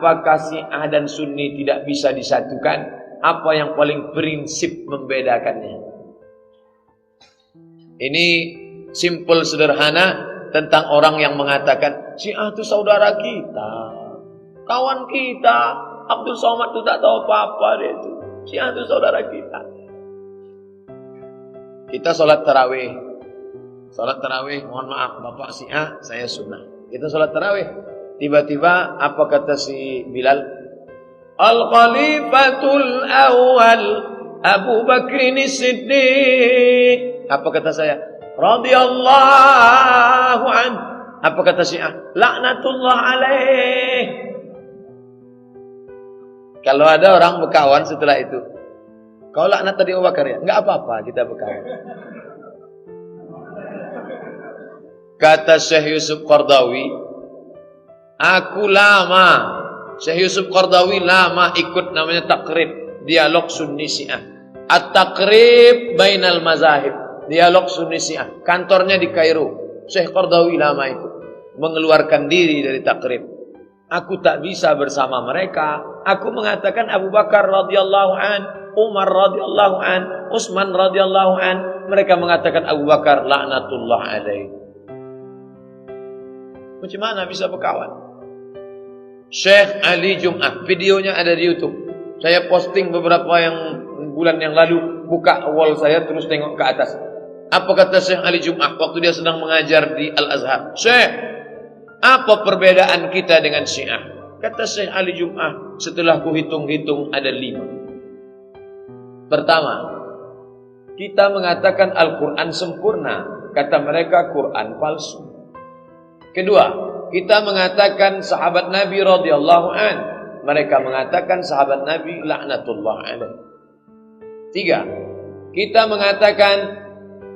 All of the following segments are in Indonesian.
apakah Syiah dan Sunni tidak bisa disatukan? Apa yang paling prinsip membedakannya? Ini simple sederhana tentang orang yang mengatakan Syiah itu saudara kita, kawan kita. Abdul Somad itu tak tahu apa-apa dia itu. Syiah itu saudara kita. Kita sholat tarawih. Sholat tarawih, mohon maaf, Bapak Syiah, saya Sunnah. Kita sholat tarawih. Tiba-tiba apa kata si Bilal? Al-Khalifatul Awal Abu Bakrin Siddiq. Apa kata saya? Radhiyallahu an. Apa kata Syiah? Laknatullah alaih. Kalau ada orang berkawan setelah itu, kau laknat tadi Abu Bakar ya? Enggak apa-apa, kita berkawan. Kata Syekh Yusuf Qardawi, aku lama, Syekh Yusuf Qardawi lama ikut namanya takrib, dialog Sunni Syiah. At-takrib bainal mazahib, dialog Sunni Syiah. Kantornya di Kairo. Syekh Qardawi lama ikut, mengeluarkan diri dari takrib. Aku tak bisa bersama mereka. Aku mengatakan Abu Bakar radhiyallahu an, Umar radhiyallahu an, Utsman radhiyallahu an. Mereka mengatakan Abu Bakar laknatullah alaih. Macam mana bisa berkawan? Syekh Ali Jum'ah, videonya ada di YouTube. Saya posting beberapa bulan yang lalu, buka wall saya terus tengok ke atas. Apa kata Syekh Ali Jum'ah waktu dia sedang mengajar di Al-Azhar? Syekh, apa perbedaan kita dengan Syiah? Kata Syekh Ali Jum'ah, setelah ku hitung-hitung ada 5. Pertama, kita mengatakan Al-Quran sempurna. Kata mereka Quran palsu. Kedua, kita mengatakan sahabat Nabi radhiyallahu an. Mereka mengatakan sahabat Nabi laknatullah alaih. 3, kita mengatakan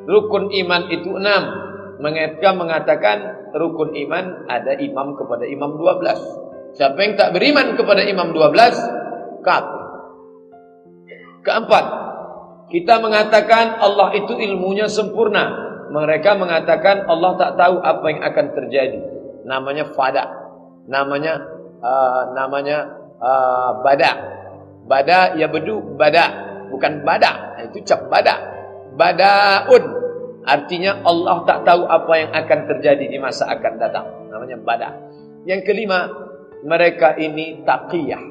rukun iman itu 6. Mereka mengatakan rukun iman ada imam kepada imam 12. Siapa yang tak beriman kepada imam 12, kafir. Keempat, kita mengatakan Allah itu ilmunya sempurna. Mereka mengatakan Allah tak tahu apa yang akan terjadi. Namanya fada. Namanya bada. Bada ya bedu, bada. Bukan bada. Itu cap bada. Badaun. Artinya Allah tak tahu apa yang akan terjadi di masa akan datang. Namanya bada. Yang kelima, mereka ini taqiyah.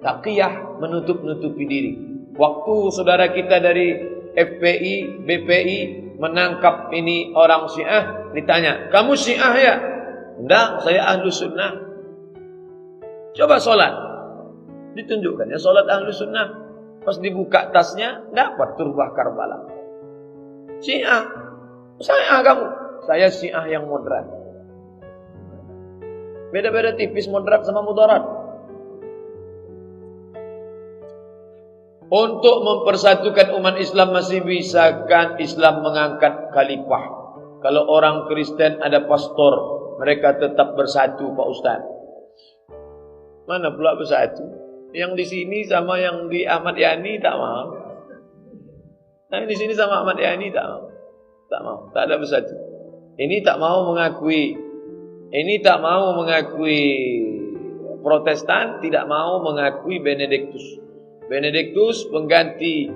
Taqiyah menutup-nutupi diri. Waktu saudara kita dari FPI, BPI menangkap ini orang Syiah, ditanya, kamu Syiah ya? Enggak, saya Ahlus Sunnah. Coba sholat. Ditunjukkan ya sholat Ahlus Sunnah. Pas dibuka tasnya, dapat turbah Karbala. Syiah. Saya kamu. Saya Syiah yang moderat. Beda-beda tipis moderat sama mudarat. Untuk mempersatukan umat Islam masih bisa kan Islam mengangkat khalifah. Kalau orang Kristen ada pastor, mereka tetap bersatu Pak Ustaz. Mana pula bersatu? Yang di sini sama yang di Ahmad Yani tak mau. Yang di sini sama Ahmad Yani tak mau. Tak mau, tak ada bersatu. Ini tak mau mengakui. Ini tak mau mengakui Protestan, tidak mau mengakui Benediktus. Benediktus pengganti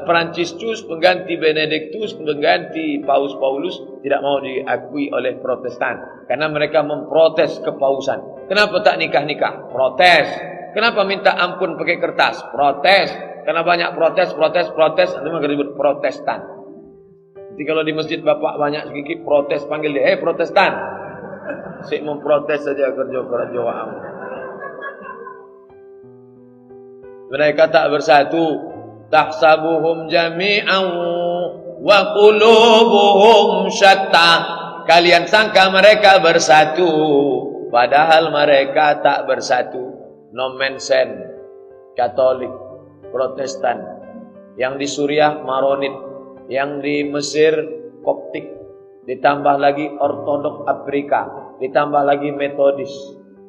Franciscus, pengganti Benediktus, pengganti Paus Paulus tidak mau diakui oleh Protestan karena mereka memprotes kepausan. Kenapa tak nikah-nikah? Protes. Kenapa minta ampun pakai kertas? Protes. Karena banyak protes, nanti mereka disebut Protestan. Jadi kalau di masjid bapak banyak sedikit protes, panggil dia, "Hei Protestan." Sik memprotes saja kerja-kerja awam. Mereka tak bersatu. Tahsabuhum jami'an wa qulubuhum syatta. Kalian sangka mereka bersatu, padahal mereka tak bersatu. Nomensen, Katolik, Protestan. Yang di Suriah Maronit, yang di Mesir Koptik, ditambah lagi Ortodok Afrika, ditambah lagi Metodis.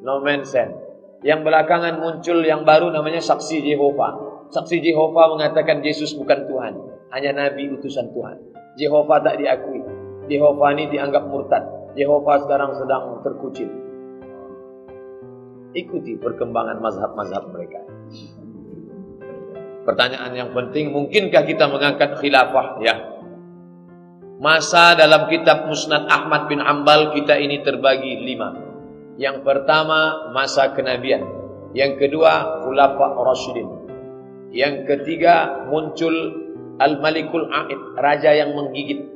Nomensen. Yang belakangan muncul yang baru namanya Saksi Jehovah. Saksi Jehovah mengatakan Yesus bukan Tuhan, hanya Nabi utusan Tuhan. Jehovah tak diakui. Jehovah ini dianggap murtad. Jehovah sekarang sedang terkucil. Ikuti perkembangan mazhab-mazhab mereka. Pertanyaan yang penting, mungkinkah kita mengangkat khilafah? Ya. Masa dalam kitab Musnad Ahmad bin Hanbal kita ini terbagi 5. Yang pertama, masa kenabian. Yang kedua, khulafah Rasyidin. Yang ketiga, muncul Al-Malikul A'id, raja yang menggigit.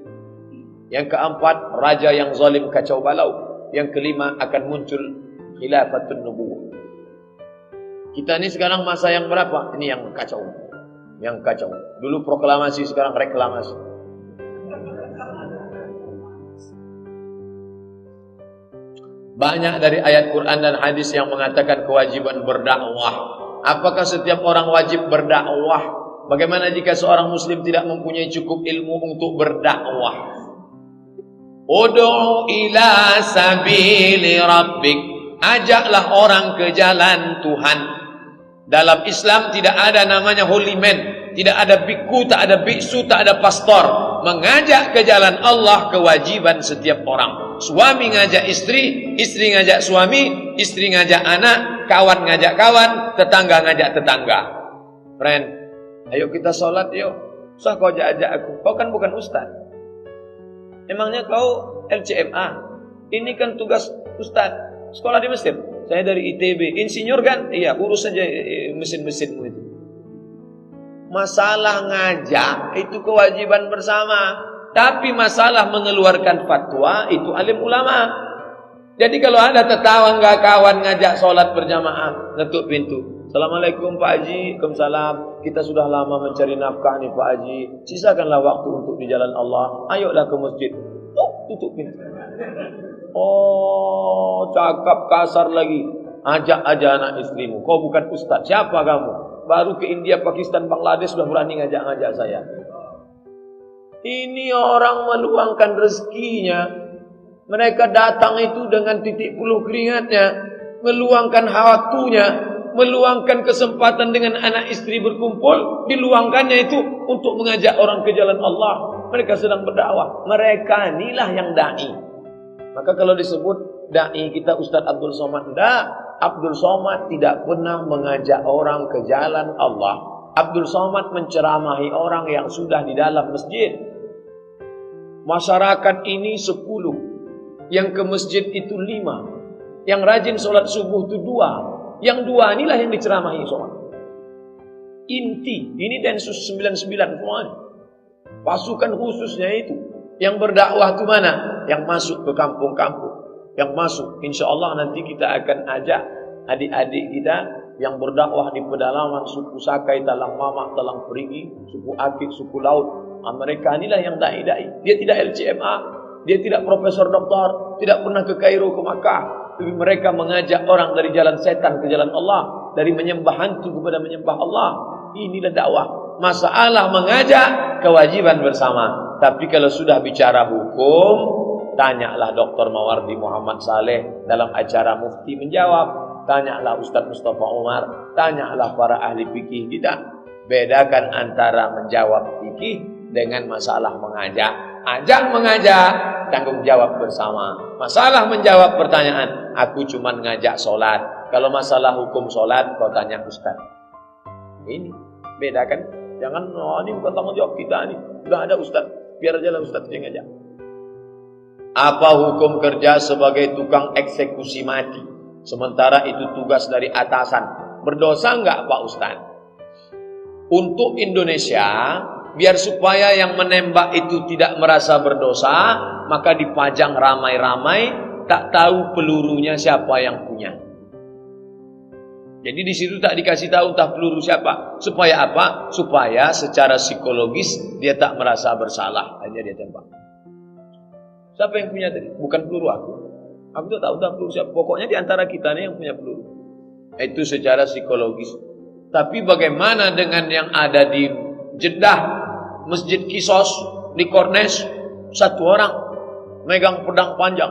Yang keempat, raja yang zalim kacau balau. Yang kelima, akan muncul khilafatun nubuwah. Kita ini sekarang masa yang berapa? Ini yang kacau. Yang kacau. Dulu proklamasi, sekarang reklamasi. Banyak dari ayat Quran dan hadis yang mengatakan kewajiban berdakwah. Apakah setiap orang wajib berdakwah? Bagaimana jika seorang muslim tidak mempunyai cukup ilmu untuk berdakwah? Ud'u ila sabili rabbik. Ajaklah orang ke jalan Tuhan. Dalam Islam tidak ada namanya holy man, tidak ada biku, tak ada biksu, tak ada pastor. Mengajak ke jalan Allah kewajiban setiap orang. Suami ngajak istri, istri ngajak suami, istri ngajak anak, kawan ngajak kawan, tetangga ngajak tetangga. Friend, ayo kita sholat yuk. Usah kau ajak aku. Kau kan bukan ustaz. Emangnya kau LCMA? Ini kan tugas ustaz. Sekolah di Mesir. Saya dari ITB. Insinyur kan? Iya, urus saja mesin-mesinmu itu. Masalah ngajak itu kewajiban bersama. Tapi masalah mengeluarkan fatwa itu alim ulama. Jadi kalau ada tetangga kawan ngajak sholat berjamaah, ngetuk pintu. Assalamualaikum Pak Haji. Waalaikumsalam. Kita sudah lama mencari nafkah nih Pak Haji. Sisakanlah waktu untuk di jalan Allah. Ayolah ke masjid. Tutup pintu. Oh, cakap kasar lagi. Ajak aja anak istrimu. Kau bukan ustaz. Siapa kamu? Baru ke India, Pakistan, Bangladesh sudah berani ngajak-ngajak saya. Ini orang meluangkan rezekinya. Mereka datang itu dengan titik puluh keringatnya, meluangkan waktunya, meluangkan kesempatan dengan anak istri berkumpul, diluangkannya itu untuk mengajak orang ke jalan Allah. Mereka sedang berdakwah. Mereka inilah yang dai. Maka kalau disebut dai kita Ustaz Abdul Somad, enggak. Abdul Somad tidak pernah mengajak orang ke jalan Allah. Abdul Somad menceramahi orang yang sudah di dalam masjid. Masyarakat ini 10, yang ke masjid itu 5, yang rajin sholat subuh itu 2, yang 2 inilah yang diceramahi sholat. Inti, ini Densus 99 semuanya. Pasukan khususnya itu, yang berdakwah itu mana? Yang masuk ke kampung-kampung, yang masuk. Insya Allah nanti kita akan ajak adik-adik kita yang berdakwah di pedalaman suku Sakai, Talang Mamak, Talang Perigi, suku Akik, suku Laut. Mereka inilah yang dai-dai. Dia tidak LCMA, dia tidak profesor doktor, tidak pernah ke Kairo, ke Makkah. Tapi mereka mengajak orang dari jalan setan ke jalan Allah, dari menyembah hantu kepada menyembah Allah. Inilah dakwah. Masalah mengajak kewajiban bersama. Tapi kalau sudah bicara hukum, tanyalah Dr. Mawardi Muhammad Saleh dalam acara Mufti menjawab. Tanyalah Ustaz Mustafa Umar, tanyalah para ahli fikih kita. Bedakan antara menjawab fikih dengan masalah mengajak. Ajak mengajak, tanggung jawab bersama. Masalah menjawab pertanyaan, aku cuma ngajak sholat. Kalau masalah hukum sholat, kau tanya Ustaz. Ini bedakan. Jangan, oh, ini bukan tanggung jawab kita nih. Sudah ada Ustaz, biar aja lah Ustaz yang ngajak. Apa hukum kerja sebagai tukang eksekusi mati? Sementara itu tugas dari atasan. Berdosa enggak Pak Ustaz? Untuk Indonesia, biar supaya yang menembak itu tidak merasa berdosa, maka dipajang ramai-ramai, tak tahu pelurunya siapa yang punya. Jadi di situ tak dikasih tahu entah peluru siapa. Supaya apa? Supaya secara psikologis dia tak merasa bersalah. Hanya dia tembak. Siapa yang punya tadi? Bukan peluru aku. Aku tak tahu peluru siapa. Pokoknya di antara kita nih yang punya peluru. Itu secara psikologis. Tapi bagaimana dengan yang ada di Jeddah, Masjid Kisos, di Kornes, satu orang megang pedang panjang,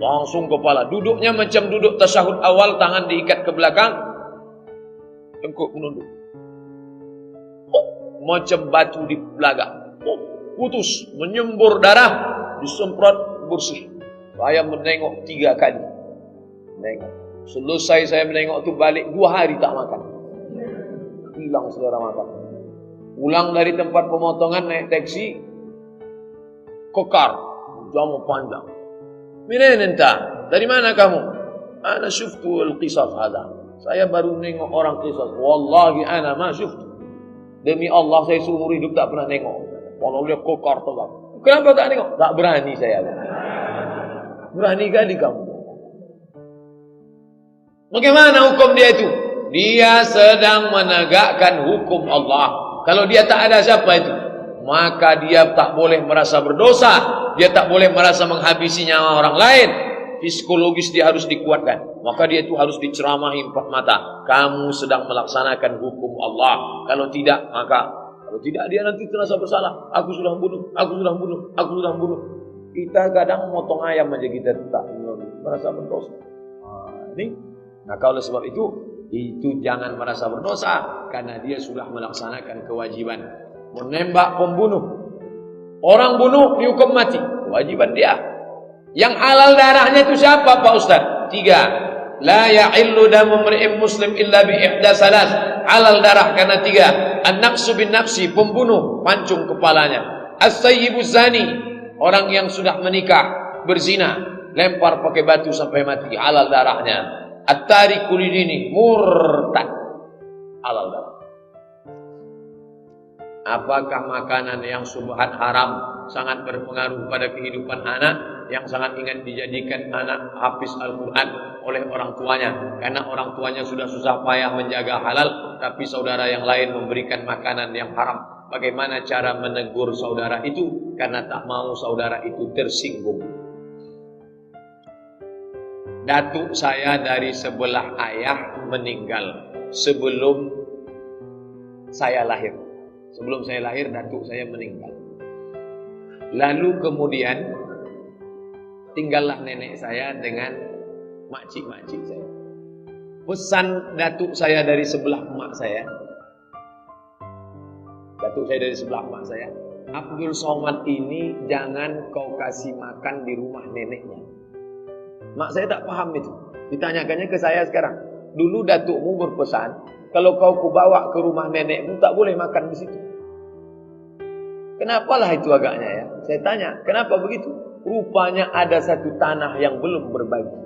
langsung kepala, duduknya macam duduk tasyahud awal, tangan diikat ke belakang, tengkuk menunduk, macam batu di belakang, putus, menyembur darah, disemprot bersih. Saya menengok 3 kali. Nengok. Selesai saya menengok tu balik 2 hari tak makan. Hilang selera makan. Pulang dari tempat pemotongan naik taksi, kokar, jamu panjang. Minen entah, dari mana kamu? Ana syuftu al-qisas hada. Saya baru nengok orang qisas. Wallahi ana ma syuftu. Demi Allah saya seumur hidup tak pernah nengok. Kalau dia kokar tegak. Kenapa tak nengok? Tak berani saya. Berani kali kamu. Bagaimana hukum dia itu? Dia sedang menegakkan hukum Allah. Kalau dia tak ada siapa itu? Maka dia tak boleh merasa berdosa. Dia tak boleh merasa menghabisi nyawa orang lain. Psikologis dia harus dikuatkan. Maka dia itu harus diceramahi 4 mata. Kamu sedang melaksanakan hukum Allah. Kalau tidak, maka kalau tidak dia nanti terasa bersalah. Aku sudah bunuh, aku sudah bunuh, aku sudah bunuh. Kita kadang motong ayam aja kita tak merasa berdosa. Nah kalau sebab itu jangan merasa berdosa karena dia sudah melaksanakan kewajiban. Menembak pembunuh, orang bunuh dihukum mati, kewajiban dia. Yang halal darahnya itu siapa Pak Ustaz? 3. La ya'illu damu mri'in muslim illa bi ihda salas. Halal darah karena 3. An-nafsu bin nafsi, pembunuh pancung kepalanya. As-sayyibu zani, orang yang sudah menikah berzina, lempar pakai batu sampai mati, halal darahnya. At-tariku lidini, murtad, halal darah. Apakah makanan yang subhat haram sangat berpengaruh pada kehidupan anak yang sangat ingin dijadikan anak hafiz Al-Quran oleh orang tuanya? Karena orang tuanya sudah susah payah menjaga halal, tapi saudara yang lain memberikan makanan yang haram. Bagaimana cara menegur saudara itu? Karena tak mau saudara itu tersinggung. Datuk saya dari sebelah ayah meninggal sebelum saya lahir. Sebelum saya lahir, datuk saya meninggal. Lalu kemudian tinggallah nenek saya dengan makcik-makcik saya. Pesan datuk saya dari sebelah emak saya. Datuk saya dari sebelah emak saya. Abdul Somad ini jangan kau kasih makan di rumah neneknya. Mak saya tak paham itu. Ditanyakannya ke saya sekarang. Dulu datukmu berpesan, kalau kau kubawa ke rumah nenekmu tak boleh makan di situ. Kenapalah itu agaknya ya? Saya tanya, kenapa begitu? Rupanya ada satu tanah yang belum berbagi.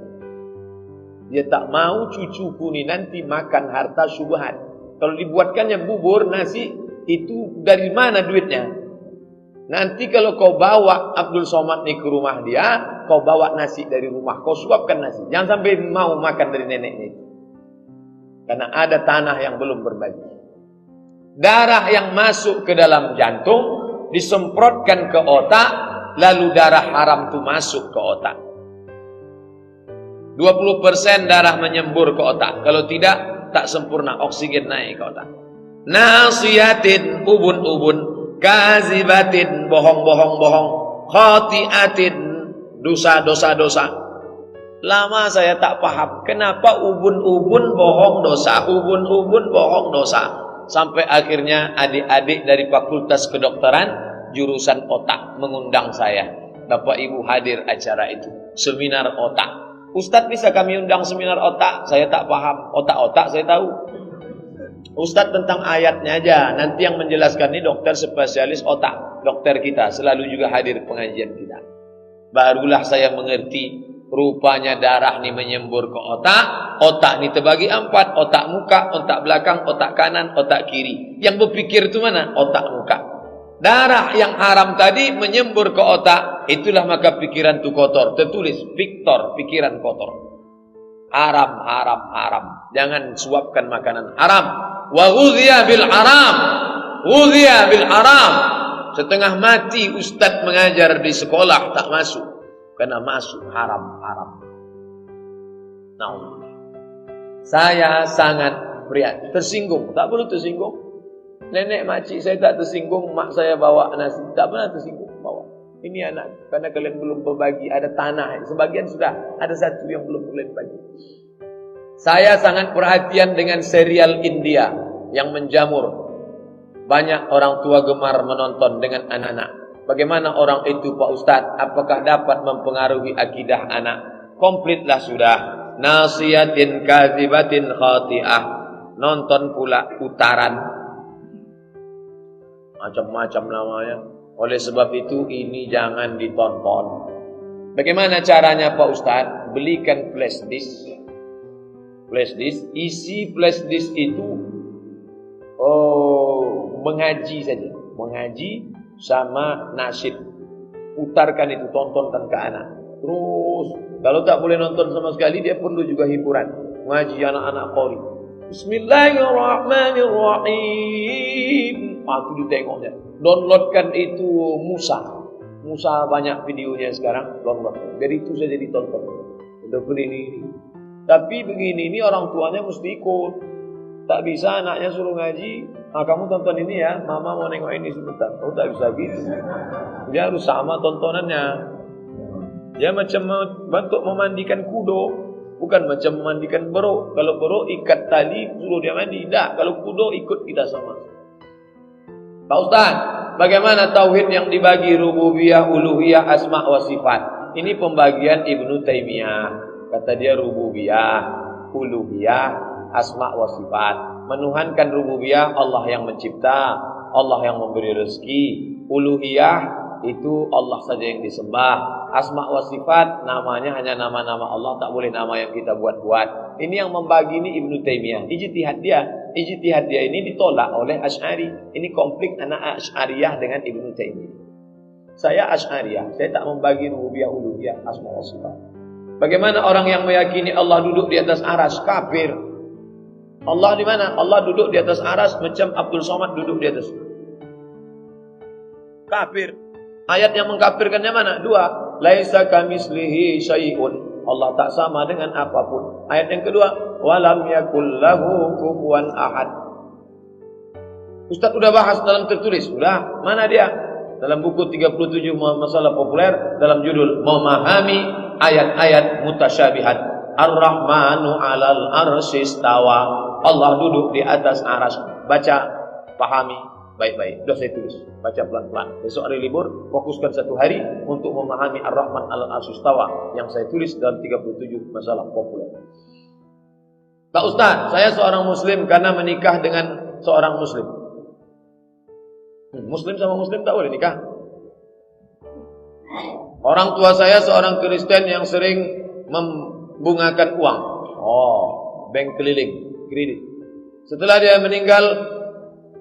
Dia tak mau cucuku ni nanti makan harta syubhat. Kalau dibuatkannya bubur, nasi, itu dari mana duitnya? Nanti kalau kau bawa Abdul Somad ni ke rumah dia, kau bawa nasi dari rumah, kau suapkan nasi. Jangan sampai mau makan dari neneknya itu. Karena ada tanah yang belum berbagi. Darah yang masuk ke dalam jantung disemprotkan ke otak, lalu darah haram itu masuk ke otak. 20% darah menyembur ke otak. Kalau tidak, tak sempurna, oksigen naik ke otak. Nasiyatin, ubun-ubun. Kazibatin, bohong-bohong-bohong. Khati'atin, dosa-dosa-dosa. Lama saya tak paham kenapa ubun-ubun bohong dosa, ubun-ubun bohong dosa. Sampai akhirnya adik-adik dari Fakultas Kedokteran jurusan otak mengundang saya. Bapak Ibu hadir acara itu, seminar otak. Ustadz, bisa kami undang seminar otak? Saya tak paham. Otak-otak saya tahu. Ustadz, tentang ayatnya aja. Nanti yang menjelaskan ini dokter spesialis otak. Dokter kita selalu juga hadir pengajian kita. Barulah saya mengerti. Rupanya darah ini menyembur ke otak. Otak ini terbagi 4. Otak muka, otak belakang, otak kanan, otak kiri. Yang berpikir itu mana? Otak muka. Darah yang haram tadi menyembur ke otak. Itulah maka pikiran itu kotor. Tertulis Victor, pikiran kotor. Haram, haram, haram. Jangan suapkan makanan haram. Wa ghudhiya bil haram. Ghudhiya bil haram. Setengah mati ustadz mengajar di sekolah tak masuk. Karena masuk haram-haram. Nah, saya sangat prihatin, tersinggung. Tak perlu tersinggung. Nenek makcik saya tak tersinggung. Mak saya bawa nasi, tak pernah tersinggung bawa. Ini anak, karena kalian belum berbagi. Ada tanah, sebagian sudah. Ada satu yang belum kalian bagi. Saya sangat perhatian dengan serial India yang menjamur. Banyak orang tua gemar menonton dengan anak-anak. Bagaimana orang itu Pak Ustadz? Apakah dapat mempengaruhi akidah anak? Komplitlah sudah. nasiyatin kadhibatin khati'ah. Nonton pula putaran. Macam-macam namanya. Oleh sebab itu ini jangan ditonton. Bagaimana caranya Pak Ustadz? Belikan flash disk. Flash disk, isi flash disk itu mengaji saja. Mengaji sama nasyid. Putarkan itu, tontonkan ke anak. Terus, kalau tak boleh nonton sama sekali, dia perlu juga hiburan. Ngaji anak-anak qori. Bismillahirrahmanirrahim. Itu ditengoknya. Downloadkan itu Musa. Musa banyak videonya sekarang. Download. Jadi itu saja ditonton. Udah ini. Tapi begini, ini orang tuanya mesti ikut. Tak bisa anaknya suruh ngaji. Kamu tonton ini ya. Mama mau nengok ini sebentar. Tak bisa gitu. Dia harus sama tontonannya. Dia macam bentuk memandikan kudo, bukan macam memandikan beruk. Kalau beruk ikat tali suruh dia mandi. Tak, kalau kudo ikut kita sama. Pak Ustaz, bagaimana tauhid yang dibagi rububiyah, uluhiyah, asma wa sifat? Ini pembagian Ibnu Taimiyah. Kata dia rububiyah, uluhiyah, asma wa sifat. Menuhankan rububiyah, Allah yang mencipta, Allah yang memberi rezeki. Uluhiyah itu Allah saja yang disembah. Asma wa sifat, namanya hanya nama-nama Allah, tak boleh nama yang kita buat-buat. Ini yang membagi ini Ibnu Taimiyah. Ijtihad dia ini ditolak oleh Asy'ari. Ini konflik anak Asy'ariyah dengan Ibnu Taimiyah. Saya Asy'ariyah, saya tak membagi rububiyah, uluhiyah, asma wa sifat. Bagaimana orang yang meyakini Allah duduk di atas aras? Kafir. Allah di mana? Allah duduk di atas aras macam Abdul Somad duduk di atas. Kafir. Ayat yang mengkafirkannya mana? Dua. Laisa kamislihi syai'un. Allah tak sama dengan apapun. Ayat yang kedua, walam yakul lahu kufuwan ahad. Ustaz sudah bahas dalam tertulis. Sudah. Mana dia? Dalam buku 37 masalah populer, dalam judul memahami ayat-ayat mutasyabihat. Ar-Rahmanu 'alal arsy istawa. Allah duduk di atas aras. Baca, pahami baik-baik. Sudah saya tulis. Baca pelan-pelan. Besok hari libur, fokuskan satu hari untuk memahami Ar-Rahman al-Arsy istawa yang saya tulis dalam 37 masalah populer. Pak Ustaz, saya seorang muslim karena menikah dengan seorang muslim. Muslim sama muslim tak boleh nikah. Orang tua saya seorang Kristen yang sering membungakan uang. Bank keliling, kredit. Setelah dia meninggal,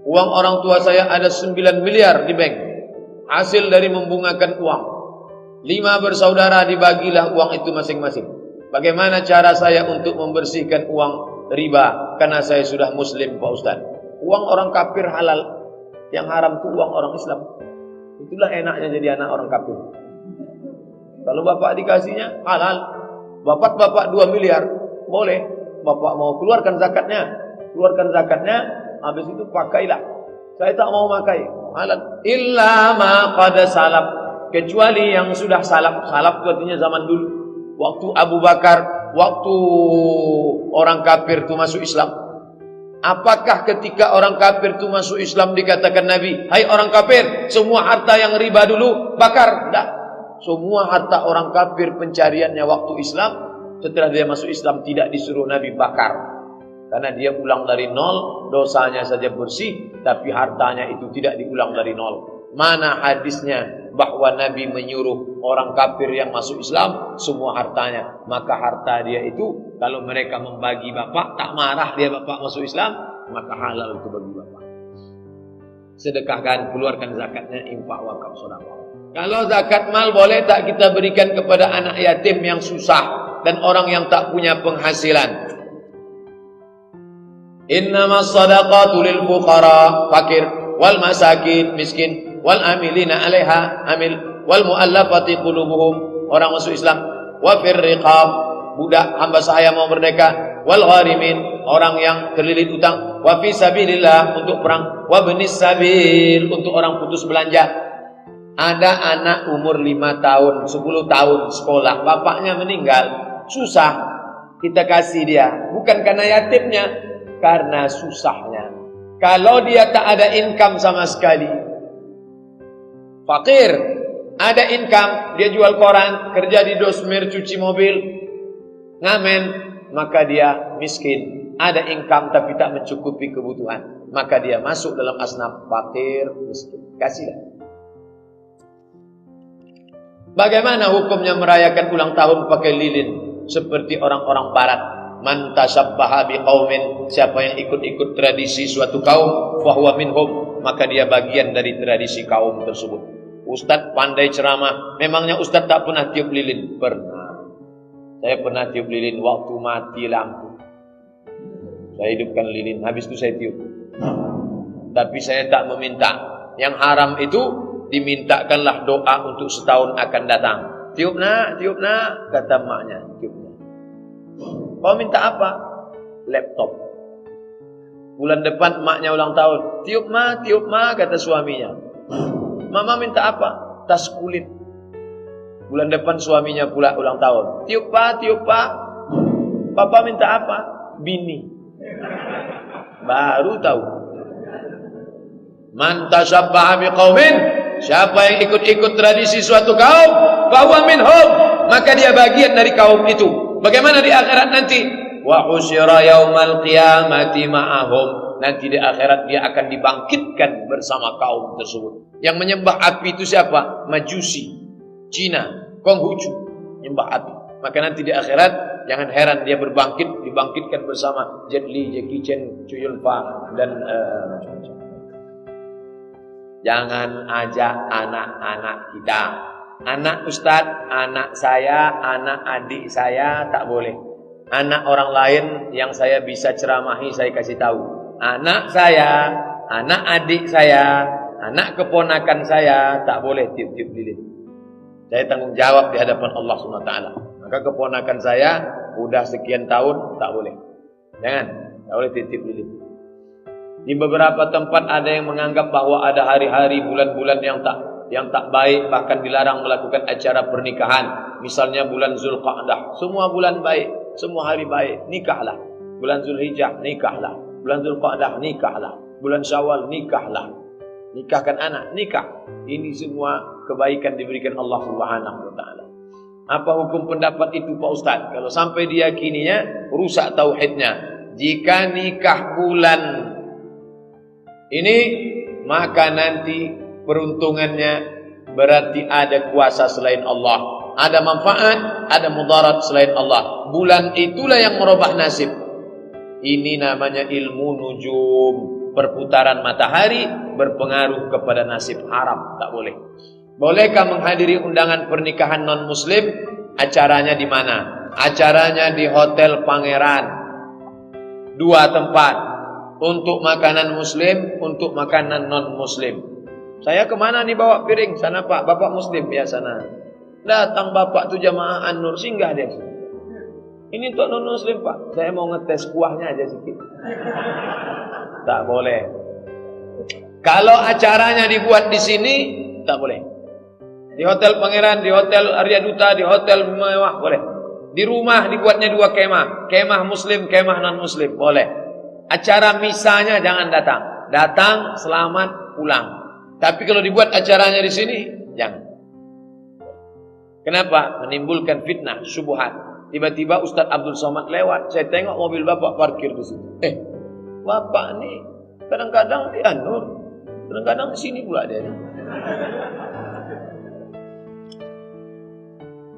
uang orang tua saya ada 9 miliar di bank. Hasil dari membungakan uang. 5 bersaudara dibagilah uang itu masing-masing. Bagaimana cara saya untuk membersihkan uang riba? Karena saya sudah muslim Pak Ustaz. Uang orang kafir halal. Yang haram itu uang orang Islam. Itulah enaknya jadi anak orang kafir. Kalau bapak dikasihnya halal. Bapak 2 miliar. Boleh. Bapak mau keluarkan zakatnya. Keluarkan zakatnya. Habis itu pakailah. Saya tak mau pakai. Halal. Illa ma qad salaf. Kecuali yang sudah salaf. Salaf itu artinya zaman dulu. Waktu Abu Bakar. Waktu orang kafir itu masuk Islam. Apakah ketika orang kafir itu masuk Islam dikatakan Nabi, hai orang kafir, semua harta yang riba dulu bakar? Tidak. Semua harta orang kafir pencariannya waktu Islam. Setelah dia masuk Islam tidak disuruh Nabi bakar. Karena dia ulang dari nol, dosanya saja bersih, tapi hartanya itu tidak diulang dari nol. Mana hadisnya bahwa Nabi menyuruh orang kafir yang masuk Islam semua hartanya? Maka harta dia itu kalau mereka membagi bapak, tak marah dia bapak masuk Islam, maka halal itu bagi bapak. Sedekahkan, keluarkan zakatnya, infak, wakaf, sedekah. Kalau zakat mal boleh tak kita berikan kepada anak yatim yang susah dan orang yang tak punya penghasilan? Innamas shadaqatu lil fuqara, fakir, wal masakin, miskin, wal amilina 'alaiha, amil, wal muallafati qulubuhum, orang masuk Islam, wa fir riqab, budak hamba sahaya mau merdeka, wal gharimin, orang yang terlilit utang, wa fi sabilillah, untuk perang, wa benis sabil, untuk orang putus belanja. Ada anak umur 5 tahun, 10 tahun sekolah, bapaknya meninggal, susah, kita kasih dia, bukan karena yatimnya, karena susahnya. Kalau dia tak ada income sama sekali, fakir, ada income, dia jual koran, kerja di dosmir, cuci mobil, ngamen, maka dia miskin. Ada income tapi tak mencukupi kebutuhan, maka dia masuk dalam asnaf fakir miskin. Kasihlah. Bagaimana hukumnya merayakan ulang tahun pakai lilin seperti orang-orang barat? Man tasabbaha biqaumin, siapa yang ikut-ikut tradisi suatu kaum, fahuwa minhum, maka dia bagian dari tradisi kaum tersebut. Ustaz pandai ceramah, memangnya Ustaz tak pernah tiup lilin? Pernah. Saya pernah tiup lilin waktu mati lampu. Saya hidupkan lilin, habis itu saya tiup. Tapi saya tak meminta. Yang haram itu dimintakanlah doa untuk setahun akan datang. Tiup nak, kata maknya. Tiup nak. Kau minta apa? Laptop. Bulan depan maknya ulang tahun. Tiup ma, kata suaminya. Mama minta apa? Tas kulit. Bulan depan suaminya pula ulang tahun. Tiup pa. Papa minta apa? Bini. Baru tahu. Man tasabbaha biqaumin, siapa yang ikut-ikut tradisi suatu kaum, fahuwa minhum, maka dia bagian dari kaum itu. Bagaimana di akhirat nanti? Wa husyira yaumal qiyamati ma'ahum, nanti di akhirat dia akan dibangkitkan bersama kaum tersebut. Yang menyembah api itu siapa? Majusi, Cina, Konghucu, menyembah api. Maka nanti di akhirat jangan heran dia dibangkitkan bersama Jet Li, Jackie Chan, Chow Yun Fat dan jangan ajak anak-anak kita. Anak Ustadz, anak saya, anak adik saya tak boleh. Anak orang lain yang saya bisa ceramahi saya kasih tahu. Anak saya, anak adik saya, anak keponakan saya tak boleh tiup-tiup lilin. Saya tanggung jawab di hadapan Allah SWT. Maka keponakan saya udah sekian tahun tak boleh. Jangan, tak boleh tiup-tiup lilin. Di beberapa tempat ada yang menganggap bahwa ada hari-hari, bulan-bulan yang tak baik, bahkan dilarang melakukan acara pernikahan. Misalnya bulan Zulqa'dah, semua bulan baik, semua hari baik, nikahlah. Bulan Zulhijjah, nikahlah. Bulan Zulqa'dah, nikahlah. Bulan Syawal, nikahlah. Nikahkan anak, nikah. Ini semua kebaikan diberikan Allah Subhanahu wa taala. Apa hukum pendapat itu Pak Ustaz? Kalau sampai diyakininya rusak tauhidnya. Jika nikah bulan ini, maka nanti peruntungannya berarti ada kuasa selain Allah, ada manfaat, ada mudarat selain Allah. Bulan itulah yang merubah nasib. Ini namanya ilmu nujum, perputaran matahari berpengaruh kepada nasib. Haram, tak boleh. Bolehkah menghadiri undangan pernikahan non muslim? Acaranya di mana? Acaranya di Hotel Pangeran. 2 tempat. Untuk makanan muslim, untuk makanan non muslim. Saya kemana nih bawa piring? Sana Pak, Bapak muslim ya sana. Datang Bapak tuh jamaah An-Nur, singgah dia. Ini untuk non muslim Pak. Saya mau ngetes kuahnya aja sedikit. Tak boleh. Kalau acaranya dibuat di sini, tak boleh. Di Hotel Pangeran, di Hotel Arya Duta, di hotel mewah boleh. Di rumah dibuatnya 2 kemah, kemah muslim, kemah non muslim, boleh. Acara misanya jangan datang. Datang, selamat, pulang. Tapi kalau dibuat acaranya di sini, jangan. Kenapa? Menimbulkan fitnah, syubhat. Tiba-tiba Ustaz Abdul Somad lewat. Saya tengok mobil Bapak parkir di situ. Bapak nih kadang-kadang di An-Nur, kadang-kadang di sini pula dia.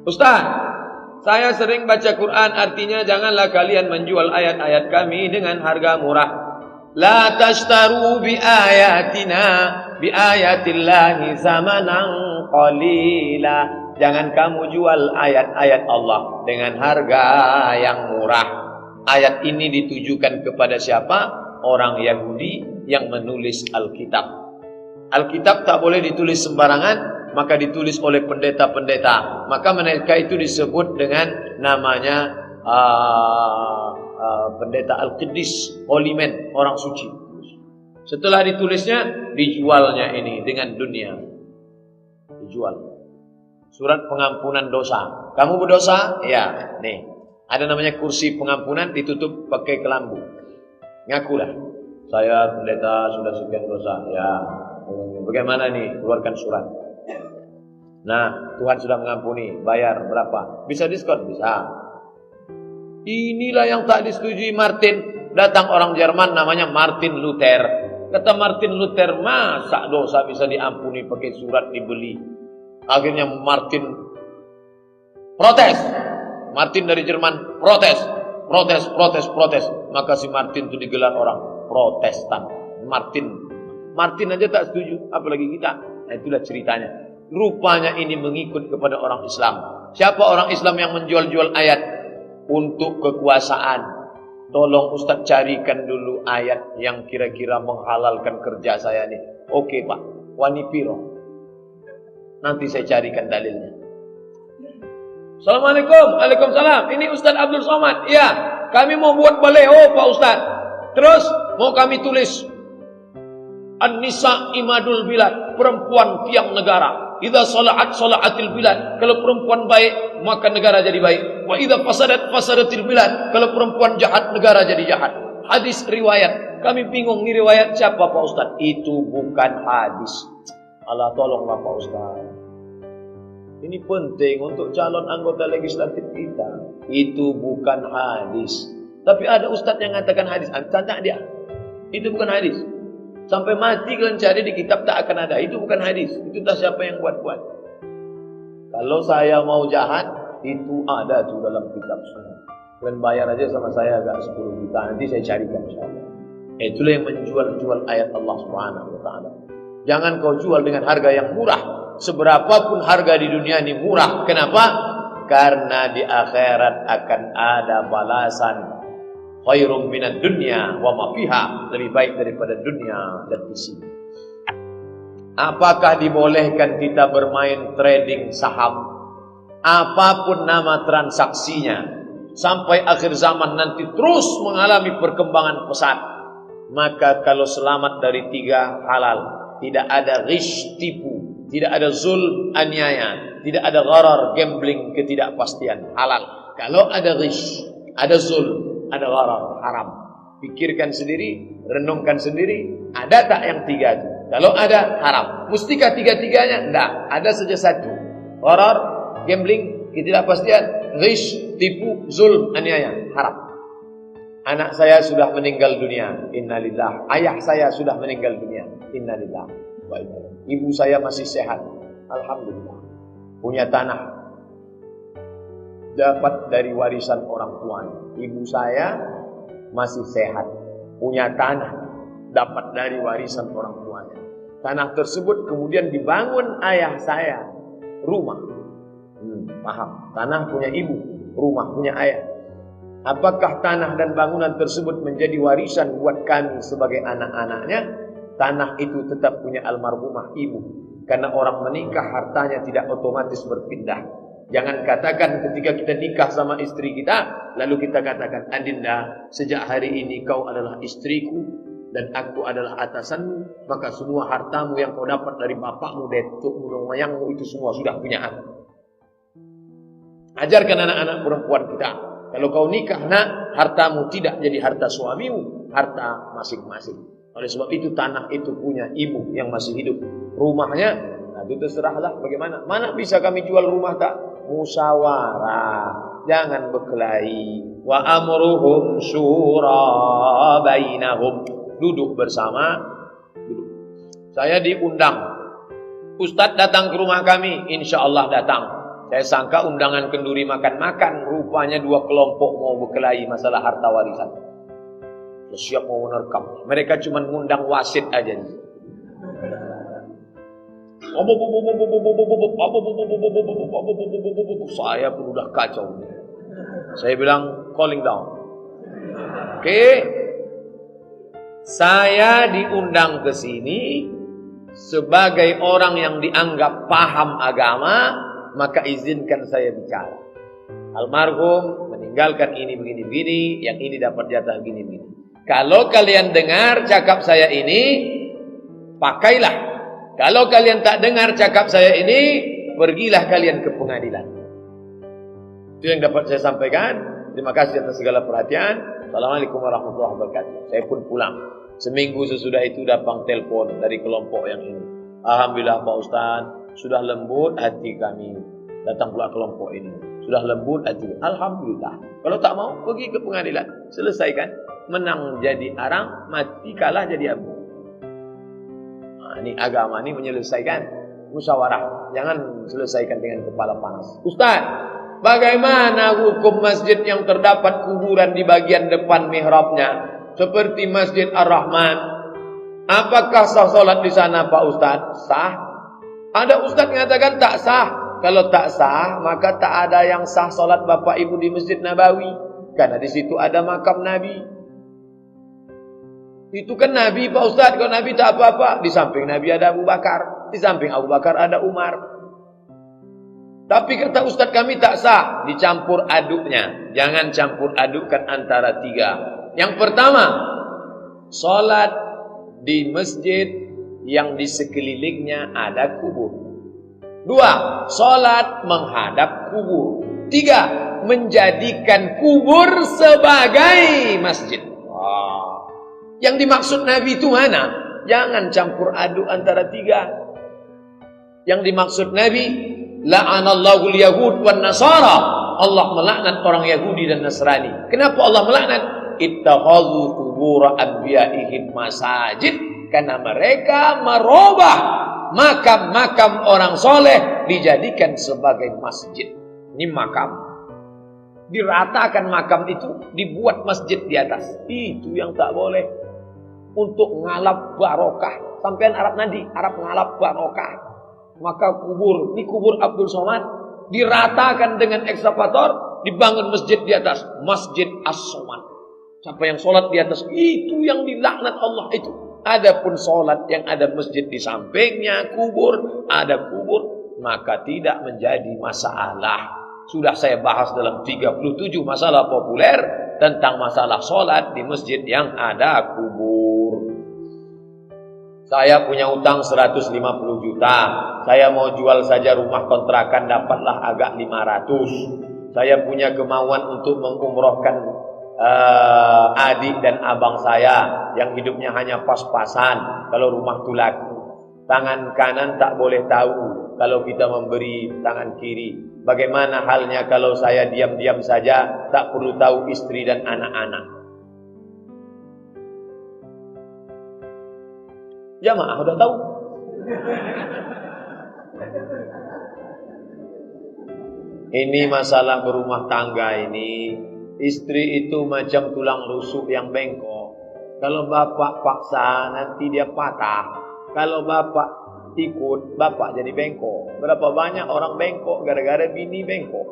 Ustaz, saya sering baca Quran, artinya janganlah kalian menjual ayat-ayat kami dengan harga murah. La tashtaru bi ayatina bi ayatillahi zamanan qalila. Jangan kamu jual ayat-ayat Allah dengan harga yang murah. Ayat ini ditujukan kepada siapa? Orang Yahudi yang menulis Alkitab. Alkitab tak boleh ditulis sembarangan, maka ditulis oleh pendeta-pendeta. Maka mereka itu disebut dengan namanya pendeta Al-Qiddis, Holy Man, orang suci. Setelah ditulisnya, dijualnya ini dengan dunia. Dijual. Surat pengampunan dosa. Kamu berdosa? Ya, nih. Ada namanya kursi pengampunan, ditutup pakai kelambu. Ngakulah. Saya pendeta sudah sekian dosa. Ya. Bagaimana nih? Keluarkan surat. Nah, Tuhan sudah mengampuni. Bayar berapa? Bisa diskon? Bisa. Inilah yang tak disetujui Martin. Datang orang Jerman namanya Martin Luther. Kata Martin Luther, masa dosa bisa diampuni pakai surat dibeli? Akhirnya Martin protes. Martin dari Jerman protes. Maka si Martin itu digelar orang Protestan. Martin aja tak setuju, apalagi kita. Nah, itulah ceritanya. Rupanya ini mengikut kepada orang Islam. Siapa orang Islam yang menjual-jual ayat untuk kekuasaan? Tolong Ustaz carikan dulu ayat yang kira-kira menghalalkan kerja saya nih. Oke Pak, wani piro. Nanti saya carikan dalilnya. Assalamualaikum. Waalaikumsalam. Ini Ustaz Abdul Somad. Iya, kami mau buat baleho Pak Ustaz. Terus mau kami tulis An-Nisa imadul bilad, perempuan tiang negara. Idza salaatil bilad, kalau perempuan baik maka negara jadi baik. Wa idza fasadatil bilad, kalau perempuan jahat negara jadi jahat. Hadis riwayat. Kami bingung ini riwayat siapa Pak Ustaz? Itu bukan hadis. Allah tolonglah Pak Ustaz. Ini penting untuk calon anggota legislatif kita. Itu bukan hadis. Tapi ada ustaz yang mengatakan hadis. Tanya dia. Itu bukan hadis. Sampai mati kalian cari di kitab tak akan ada. Itu bukan hadis. Itu tak siapa yang buat-buat. Kalau saya mau jahat, itu ada tuh dalam kitab semua. Kalian bayar aja sama saya agak 10 juta. Nanti saya carikan insyaallah. Itulah yang menjual-jual ayat Allah Subhanahu wa taala. Jangan kau jual dengan harga yang murah. Seberapapun harga di dunia ini murah. Kenapa? Karena di akhirat akan ada balasan. Khairum minad dunya wa ma fiha, lebih baik daripada dunia dan isi. Apakah dibolehkan kita bermain trading saham? Apapun nama transaksinya, sampai akhir zaman nanti terus mengalami perkembangan pesat. Maka kalau selamat dari 3 halal, tidak ada ghish, tipu, tidak ada zulm, aniaya, tidak ada gharar, gambling, ketidakpastian, halal. Kalau ada ghish, ada zulm, ada gharar, haram. Pikirkan sendiri, renungkan sendiri, ada tak yang 3 itu? Kalau ada, haram. Mustikah 3-3-nya? Tidak, ada saja 1. Gharar, gambling, ketidakpastian, ghish, tipu, zulm, aniaya, haram. Anak saya sudah meninggal dunia, innalillah. Ayah saya sudah meninggal dunia, innalillah. Ibu saya masih sehat, alhamdulillah. Punya tanah, dapat dari warisan orang tuanya. Ibu saya masih sehat, punya tanah, dapat dari warisan orang tuanya. Tanah tersebut kemudian dibangun ayah saya rumah. Paham? Tanah punya ibu, rumah punya ayah. Apakah tanah dan bangunan tersebut menjadi warisan buat kami sebagai anak-anaknya? Tanah itu tetap punya almarhumah ibu. Karena orang menikah hartanya tidak otomatis berpindah. Jangan katakan ketika kita nikah sama istri kita, lalu kita katakan, Adinda, sejak hari ini kau adalah istriku dan aku adalah atasanmu, maka semua hartamu yang kau dapat dari bapakmu, datukmu, moyangmu itu semua sudah punya aku. Ajarkan anak-anak perempuan kita, kalau kau nikah nak, hartamu tidak jadi harta suamimu, harta masing-masing. Oleh sebab itu tanah itu punya ibu yang masih hidup. Rumahnya, nah itu terserahlah bagaimana. Mana bisa kami jual rumah tak? Musyawarah, jangan berkelahi. Wa amruhum syura bainahum. Duduk bersama, duduk. Saya diundang. Ustadz datang ke rumah kami, insya Allah datang. Saya sangka undangan kenduri makan-makan, rupanya 2 kelompok mau berkelahi masalah harta warisan. Siap mau menerkam. Mereka cuma ngundang wasit aja. Saya pun udah kacau. Saya bilang calling down. Oke. Saya diundang ke sini sebagai orang yang dianggap paham agama, maka izinkan saya bicara. Almarhum meninggalkan ini begini-begini, yang ini dapat jatah begini-begini. Kalau kalian dengar cakap saya ini, pakailah. Kalau kalian tak dengar cakap saya ini, pergilah kalian ke pengadilan. Itu yang dapat saya sampaikan. Terima kasih atas segala perhatian. Assalamualaikum warahmatullahi wabarakatuh. Saya pun pulang. Seminggu sesudah itu datang telepon dari kelompok yang ini. Alhamdulillah Pak Ustaz, sudah lembut hati kami. Datang pula kelompok ini. Sudah lembut hati. Alhamdulillah. Kalau tak mau, pergi ke pengadilan. Selesaikan. Menang jadi arang, mati kalah jadi abu. Nah, ini agama ini menyelesaikan musyawarah. Jangan selesaikan dengan kepala panas. Ustaz, bagaimana hukum masjid yang terdapat kuburan di bagian depan mihrabnya? Seperti Masjid Ar-Rahman. Apakah sah solat di sana Pak Ustaz? Sah. Ada Ustaz yang mengatakan tak sah. Kalau tak sah, maka tak ada yang sah solat Bapak Ibu di Masjid Nabawi. Karena di situ ada makam Nabi. Itu kan Nabi Pak Ustaz. Kalau Nabi tak apa-apa. Di samping Nabi ada Abu Bakar. Di samping Abu Bakar ada Umar. Tapi kata Ustaz kami tak sah. Dicampur aduknya. Jangan campur adukkan antara tiga. Yang pertama, solat di masjid yang di sekelilingnya ada kubur. Dua, solat menghadap kubur. Tiga, menjadikan kubur sebagai masjid. Wow. Yang dimaksud Nabi itu mana? Jangan campur aduk antara tiga. Yang dimaksud Nabi, la'anallahu al-yahud wan nasara. Allah melaknat orang Yahudi dan Nasrani. Kenapa Allah melaknat? Ittakhadhu qubur anbiya'ihim masajid, karena mereka merubah makam-makam orang soleh dijadikan sebagai masjid. Ini makam. Diratakan makam itu, dibuat masjid di atas. Itu yang tak boleh. Untuk ngalap barokah. Sampean Arab nanti, Arab ngalap barokah. Maka kubur, ini kubur Abdul Somad, diratakan dengan ekskavator, dibangun masjid di atas. Masjid As-Somad. Siapa yang sholat di atas, itu yang dilaknat Allah itu. Adapun sholat yang ada masjid di sampingnya, kubur, ada kubur, maka tidak menjadi masalah. Sudah saya bahas dalam 37 masalah populer tentang masalah sholat di masjid yang ada kubur. Saya punya utang 150 juta. Saya mau jual saja rumah kontrakan, dapatlah agak 500. Saya punya kemauan untuk mengumrohkan adik dan abang saya yang hidupnya hanya pas-pasan. Kalau rumah itu laku, tangan kanan tak boleh tahu kalau kita memberi tangan kiri. Bagaimana halnya kalau saya diam-diam saja, tak perlu tahu istri dan anak-anak? Jamaah udah tahu. Ini masalah berumah tangga ini. Istri itu macam tulang rusuk yang bengkok. Kalau bapak paksa, nanti dia patah. Kalau bapak ikut, bapak jadi bengkok. Berapa banyak orang bengkok gara-gara bini bengkok.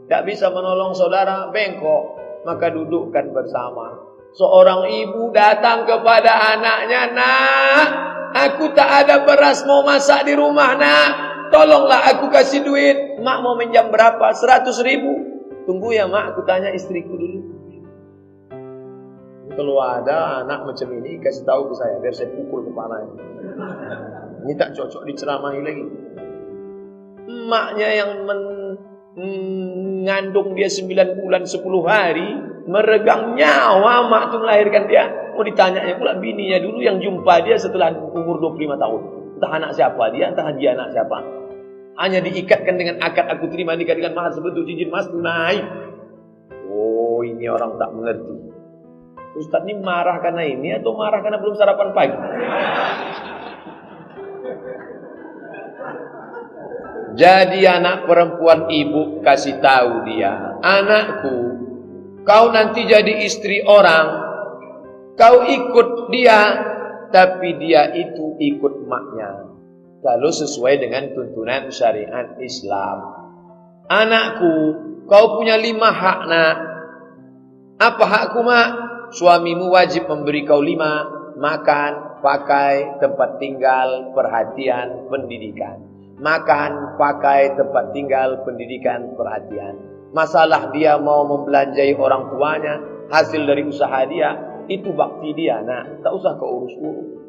Tak bisa menolong saudara bengkok, maka dudukkan bersama. Seorang ibu datang kepada anaknya, "Nak, aku tak ada beras mau masak di rumah, nak. Tolonglah aku kasih duit. Mak mau minjam berapa? 100.000. Tunggu ya mak, aku tanya istriku dulu." Kalau ada anak macam ini, kasih tahu ke saya, biar saya pukul kepalanya. Ini tak cocok diceramahi lagi. Emaknya yang mengandung dia 9 bulan 10 hari, meregang nyawa mak itu melahirkan dia. Mau ditanyanya pula bininya dulu yang jumpa dia setelah umur 25 tahun. Entah anak siapa dia, entah dia anak siapa. Hanya diikatkan dengan akad aku terima nikah dengan mahar sebetul cincin emas tunai. Oh, ini orang tak mengerti. Ustaz ini marah karena ini atau marah karena belum sarapan pagi? Jadi anak perempuan ibu kasih tahu dia, "Anakku, kau nanti jadi istri orang. Kau ikut dia, tapi dia itu ikut maknya. Kalau sesuai dengan tuntunan syariat Islam. Anakku, kau punya 5 hak, nak. Apa hakku, mak? Suamimu wajib memberi kau 5. Makan, pakai, tempat tinggal, perhatian, pendidikan. Makan, pakai, tempat tinggal, pendidikan, perhatian. Masalah dia mau membelanjai orang tuanya, hasil dari usaha dia, itu bakti dia, nak. Tak usah kau urus-urus.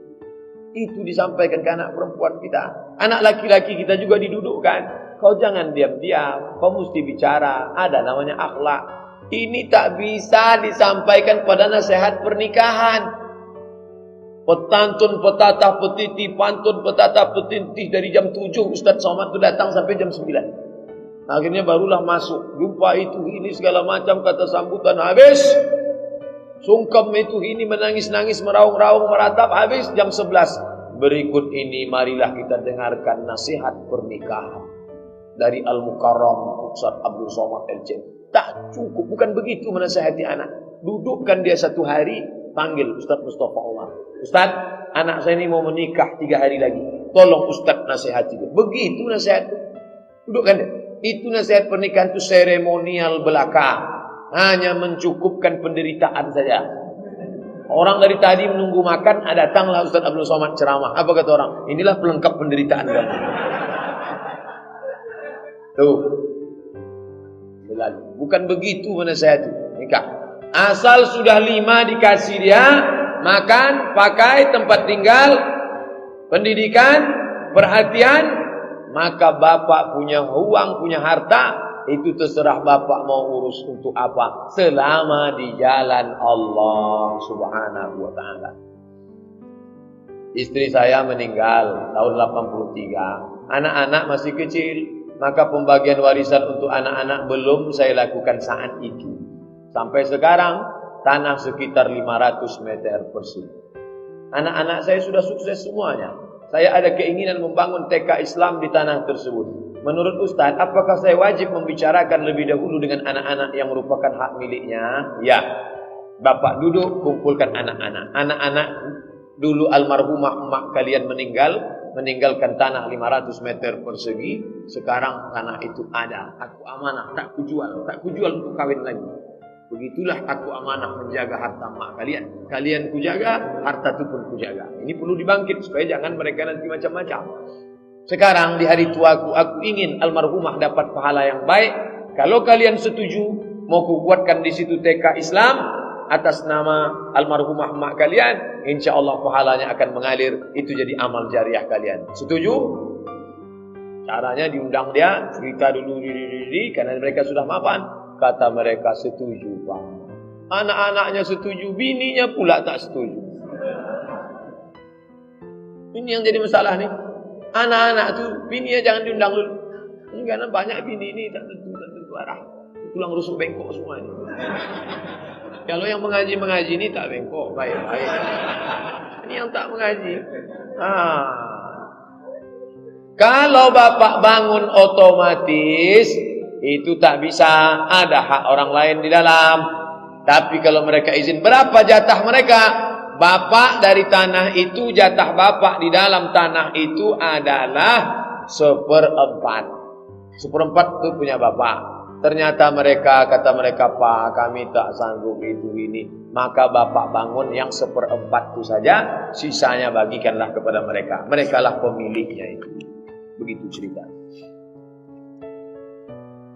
Itu disampaikan ke anak perempuan kita. Anak laki-laki kita juga didudukkan. Kau jangan diam-diam, kau mesti bicara. Ada namanya akhlak. Ini tak bisa disampaikan pada nasihat pernikahan. Petantun, petatah, petiti, pantun, petatah, petintih dari jam 7 Ustaz Somad itu datang sampai jam 9. Akhirnya barulah masuk. Jumpa itu, ini segala macam kata sambutan. Habis. Sungkem itu, ini menangis-nangis, meraung-raung, meratap. Habis jam 11. Berikut ini marilah kita dengarkan nasihat pernikahan. Dari Al-Mukarram Ustaz Abdul Somad LC. Tak cukup, bukan begitu menasihati anak. Dudukkan dia satu hari, panggil Ustaz Mustafa Umar. Ustaz, anak saya ini mau menikah 3 hari lagi. Tolong Ustaz nasihati dia. Begitu nasihat. Dudukkan dia. Itu nasihat pernikahan itu seremonial belaka. Hanya mencukupkan penderitaan saja. Orang dari tadi menunggu makan, datanglah Ustaz Abdul Somad ceramah. Apa kata orang? Inilah pelengkap penderitaan kamu. Tuh. Bukan begitu menasihati nikah. Asal sudah 5 dikasih dia, makan, pakai, tempat tinggal, pendidikan, perhatian, maka bapak punya uang, punya harta, itu terserah bapak mau urus untuk apa, selama di jalan Allah Subhanahu wa ta'ala. Istri saya meninggal tahun 83. Anak-anak masih kecil, maka pembagian warisan untuk anak-anak belum saya lakukan saat itu. Sampai sekarang tanah sekitar 500 meter persegi. Anak-anak saya sudah sukses semuanya. Saya ada keinginan membangun TK Islam di tanah tersebut. Menurut Ustaz, apakah saya wajib membicarakan lebih dahulu dengan anak-anak yang merupakan hak miliknya? Ya. Bapak duduk, kumpulkan anak-anak. Anak-anak dulu almarhumah emak kalian meninggalkan tanah 500 meter persegi. Sekarang tanah itu ada. Aku amanah, tak kujual untuk kawin lagi. Begitulah aku amanah menjaga harta emak kalian. Kalian kujaga, harta itu pun kujaga. Ini perlu dibangkit supaya jangan mereka nanti macam-macam. Sekarang di hari tuaku, aku ingin almarhumah dapat pahala yang baik. Kalau kalian setuju, mau kubuatkan di situ TK Islam atas nama almarhumah emak kalian, insya Allah pahalanya akan mengalir. Itu jadi amal jariah kalian. Setuju? Caranya diundang dia, cerita dulu karena mereka sudah mapan. Kata mereka setuju, Pak. Anak-anaknya setuju, bininya pula tak setuju. Ini yang jadi masalah nih. Anak-anak tuh bininya jangan diundang dulu. Ini karena banyak bini ini tak tentu arah. Tulang rusuk bengkok semua ini. Kalau yang mengaji ini tak bengkok, baik-baik. Ini yang tak mengaji. Kalau bapak bangun otomatis itu tak bisa, ada hak orang lain di dalam. Tapi kalau mereka izin, berapa jatah mereka? Bapak dari tanah itu, jatah bapak di dalam tanah itu adalah 1/4. 1/4 itu punya bapak. Ternyata kata mereka, Pak, kami tak sanggup itu ini. Maka bapak bangun yang 1/4 itu saja, sisanya bagikanlah kepada mereka. Merekalah pemiliknya itu. Begitu cerita.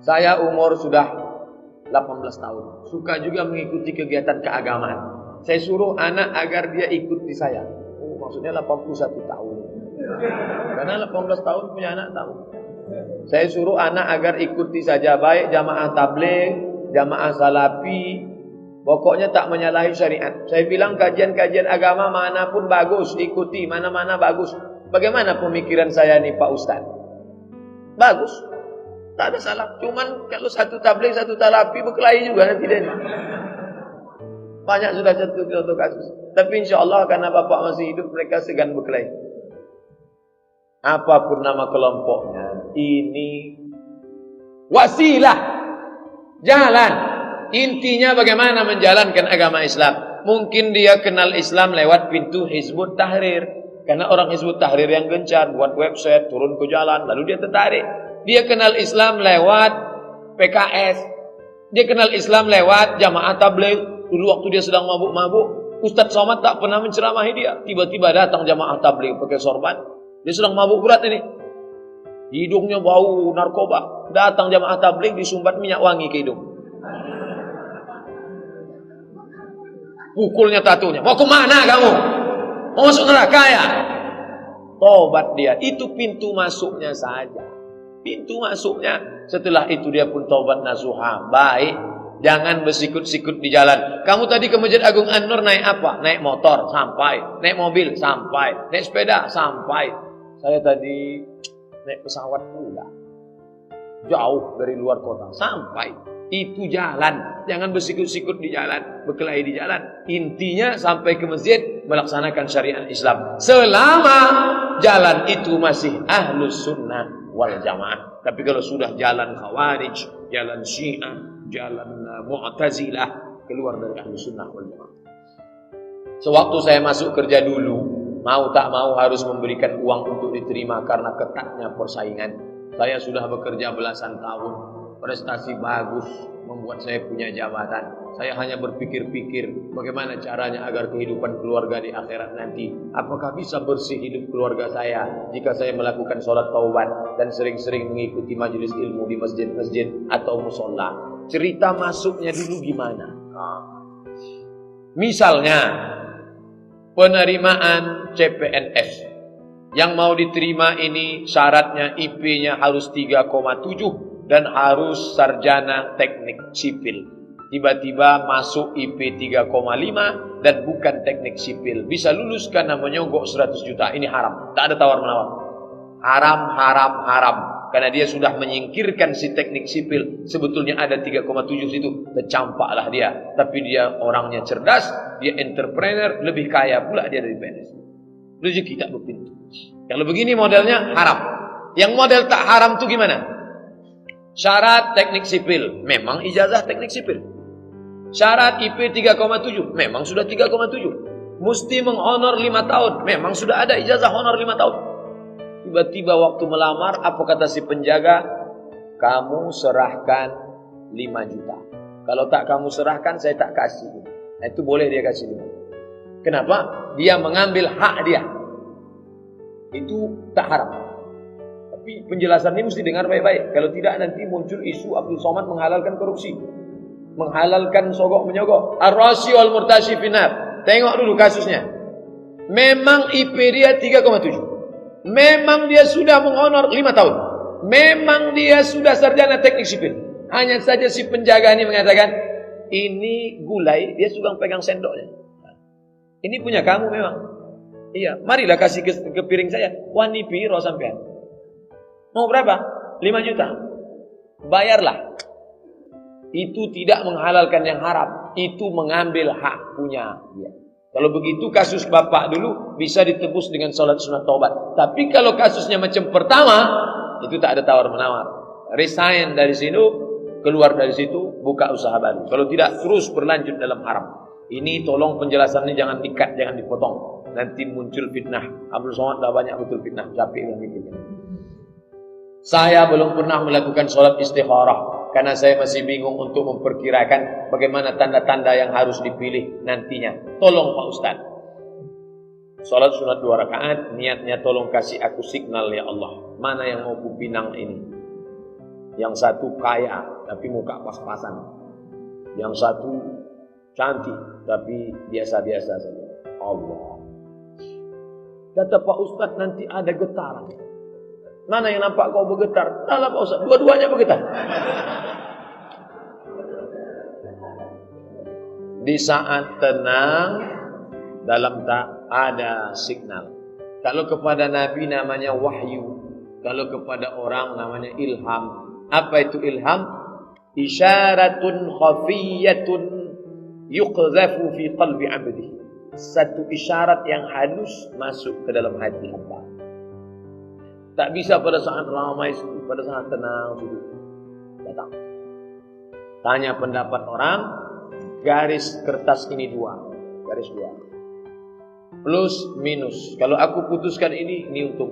Saya umur sudah 18 tahun. Suka juga mengikuti kegiatan keagamaan. Saya suruh anak agar dia ikut di saya. Maksudnya 81 tahun. Karena 18 tahun punya anak tahu. Saya suruh anak agar ikuti saja. Baik jamaah tabligh, jamaah salafi. Pokoknya tak menyalahi syariat. Saya bilang kajian-kajian agama manapun bagus. Ikuti mana-mana bagus. Bagaimana pemikiran saya nih Pak Ustaz? Bagus. Tak ada salah. Cuman kalau satu tabligh, satu salafi berkelahi juga nanti dia. Banyak sudah contoh kasus. Tapi insya Allah karena bapak masih hidup, mereka segan berkelahi. Apapun nama kelompoknya, ini wasilah, jalan. Intinya bagaimana menjalankan agama Islam. Mungkin dia kenal Islam lewat pintu Hizbut Tahrir. Karena orang Hizbut Tahrir yang gencar, buat website, turun ke jalan, lalu dia tertarik. Dia kenal Islam lewat PKS. Dia kenal Islam lewat jamaah tabligh. Dulu waktu dia sedang mabuk-mabuk, Ustaz Somad tak pernah menceramahi dia. Tiba-tiba datang jamaah tabligh pakai sorban. Dia sedang mabuk berat ini. Hidungnya bau narkoba. Datang jamaah tabligh disumbat minyak wangi ke hidung. Pukulnya tatunya. Mau kemana kamu? Mau masuk neraka ya? Tobat dia. Itu pintu masuknya saja. Pintu masuknya. Setelah itu dia pun tobat nasuha. Baik. Jangan bersikut-sikut di jalan. Kamu tadi ke Masjid Agung An-Nur naik apa? Naik motor, sampai. Naik mobil, sampai. Naik sepeda, sampai. Saya tadi naik pesawat pula. jauh dari luar kota. Sampai itu jalan, jangan bersikut-sikut di jalan, berkelahi di jalan. Intinya sampai ke masjid melaksanakan syariat Islam. Selama jalan itu masih ahlus sunnah wal jamaah. Tapi kalau sudah jalan khawarij, jalan syiah, jalan mu'tazilah, keluar dari ahlus sunnah wal jamaah. Sewaktu saya masuk kerja dulu, mau tak mau harus memberikan uang untuk diterima karena ketatnya persaingan. Saya sudah bekerja belasan tahun, prestasi bagus, membuat saya punya jabatan. Saya hanya berpikir-pikir bagaimana caranya agar kehidupan keluarga di akhirat nanti. Apakah bisa bersih hidup keluarga saya jika saya melakukan sholat taubat dan sering-sering mengikuti majelis ilmu di masjid-masjid atau musola. Cerita masuknya dulu gimana? Misalnya penerimaan CPNS. Yang mau diterima ini syaratnya IP-nya harus 3,7 dan harus sarjana teknik sipil. Tiba-tiba masuk IP 3,5 dan bukan teknik sipil. Bisa lulus karena menyogok 100 juta. Ini haram. Tak ada tawar-menawar. Haram, haram, haram. Karena dia sudah menyingkirkan si teknik sipil. Sebetulnya ada 3,7 situ. Tercampaklah dia. Tapi dia orangnya cerdas. Dia entrepreneur. Lebih kaya pula dia dari PNS. Rezeki tak berpintu. Kalau begini modelnya haram. Yang model tak haram itu gimana? Syarat teknik sipil. Memang ijazah teknik sipil. Syarat IP 3,7. Memang sudah 3,7. Mesti menghonor 5 tahun. Memang sudah ada ijazah honor 5 tahun. Tiba-tiba waktu melamar, apa kata si penjaga? Kamu serahkan 5 juta. Kalau tak kamu serahkan, saya tak kasih. Nah, itu boleh dia kasih 5. Kenapa? Dia mengambil hak dia. Itu tak haram. Tapi penjelasan ini mesti dengar baik-baik. Kalau tidak nanti muncul isu Abdul Somad menghalalkan korupsi. Menghalalkan sogok menyogok. Ar-Rashi wal Murtashi finar. Tengok dulu kasusnya. Memang IP dia 3,7. Memang dia sudah menghonor 5 tahun. Memang dia sudah sarjana teknik sipil. Hanya saja si penjaga ini mengatakan, ini gulai, dia suka pegang sendoknya. Ini punya kamu memang. Iya, marilah kasih ke piring saya. Wani piro sampean. Mau berapa? 5 juta. Bayarlah. Itu tidak menghalalkan yang haram. Itu mengambil hak punya dia. Kalau begitu kasus bapak dulu bisa ditebus dengan sholat sunat taubat. Tapi kalau kasusnya macam pertama, itu tak ada tawar-menawar. Resign dari situ, keluar dari situ, buka usaha baru. Kalau tidak, terus berlanjut dalam haram. Ini tolong penjelasannya jangan dikat, jangan dipotong. Nanti muncul fitnah. Abdul Somad dah banyak betul fitnah. Capek yang mikirnya. Saya belum pernah melakukan sholat istikharah. Karena saya masih bingung untuk memperkirakan bagaimana tanda-tanda yang harus dipilih nantinya. Tolong Pak Ustaz. Sholat sunat 2 rakaat. Niatnya tolong kasih aku signal ya Allah. Mana yang mau kupinang ini? Yang satu kaya tapi muka pas-pasan. Yang satu cantik tapi biasa-biasa saja. Allah. Kata Pak Ustaz nanti ada getaran. Mana yang nampak kau bergetar? Dalam Pak Ustaz. Dua-duanya bergetar. Di saat tenang, dalam tak ada signal. Kalau kepada Nabi namanya wahyu. Kalau kepada orang namanya ilham. Apa itu ilham? Isyaratun khafiyatun yuqzafu fi qalbi abdi. Satu isyarat yang halus masuk ke dalam hati hamba. Tak bisa pada saat ramai, pada saat tenang duduk. Datang. Tanya pendapat orang, garis kertas ini 2. Garis 2. Plus minus. Kalau aku putuskan ini untuk.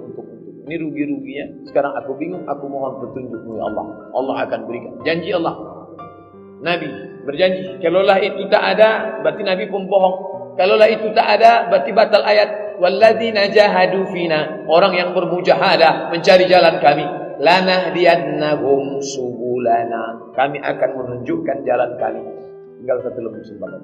Ini rugi-ruginya. Sekarang aku bingung, aku mohon petunjukmu ya Allah. Allah akan berikan. Janji Allah. Nabi berjanji. Kalaulah itu tak ada, berarti Nabi pembohong. Kalaulah itu tak ada, berarti batal ayat. Walladzina jahadu fina. Orang yang bermujahadah mencari jalan kami. Lanahdiyannahum subulana. Kami akan menunjukkan jalan kami. Tinggal satu lembu sembako.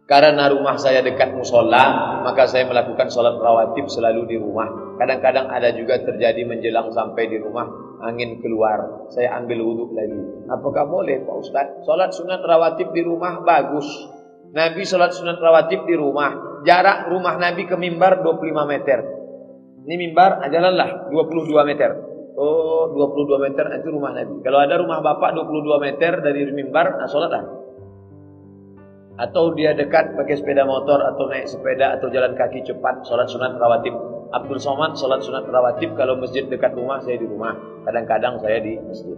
Karena rumah saya dekat musola, maka saya melakukan sholat rawatib selalu di rumah. Kadang-kadang ada juga terjadi menjelang sampai di rumah, angin keluar, saya ambil wudhu lagi. Apakah boleh Pak Ustaz? Sholat sunat rawatib di rumah bagus. Nabi sholat sunat rawatib di rumah. Jarak rumah Nabi ke mimbar 25 meter. Ini mimbar, jalanlah 22 meter. Oh, 22 meter itu rumah Nabi. Kalau ada rumah bapak 22 meter dari mimbar, sholat lah. Atau dia dekat pakai sepeda motor atau naik sepeda atau jalan kaki cepat, sholat sunat rawatib. Abdul Somad sholat sunat rawatib. Kalau masjid dekat rumah, saya di rumah. Kadang-kadang saya di masjid.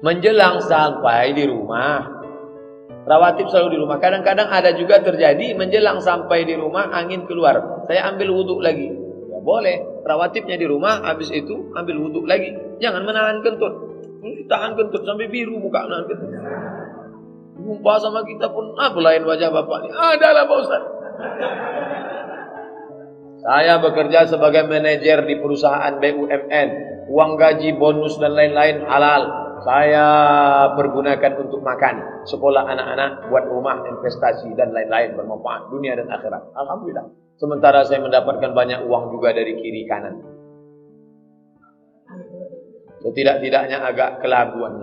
Menjelang sampai di rumah, rawatib selalu di rumah. Kadang-kadang ada juga terjadi menjelang sampai di rumah angin keluar. Saya ambil wudhu lagi. Ya boleh. Rawatibnya di rumah, habis itu ambil wudhu lagi. Jangan menahan kentut. Tahan kentut sampai biru muka nahan kentut. Jumpa sama kita pun, belain wajah bapak ini. Adalah Pak Ustaz. Saya bekerja sebagai manajer di perusahaan BUMN. Uang gaji, bonus dan lain-lain halal. Saya pergunakan untuk makan, sekolah anak-anak, buat rumah, investasi dan lain-lain bermanfaat dunia dan akhirat. Alhamdulillah. Sementara saya mendapatkan banyak uang juga dari kiri kanan. Setidak-tidaknya agak kelabuan.